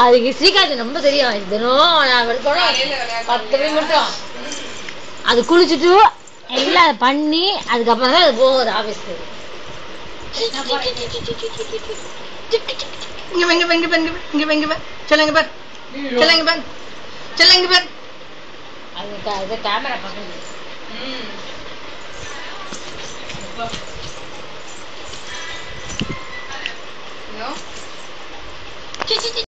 அதுக்கு ஸ்ரீகாந்த் ரொம்ப தெரியும். தினம் 10 மணி மட்டும் அது குளிச்சுட்டு எல்லாம் பண்ணி அதுக்கப்புறம் தான் அது போகுது ஆபீஸ்க்கு. அது கேமரா பக்கம்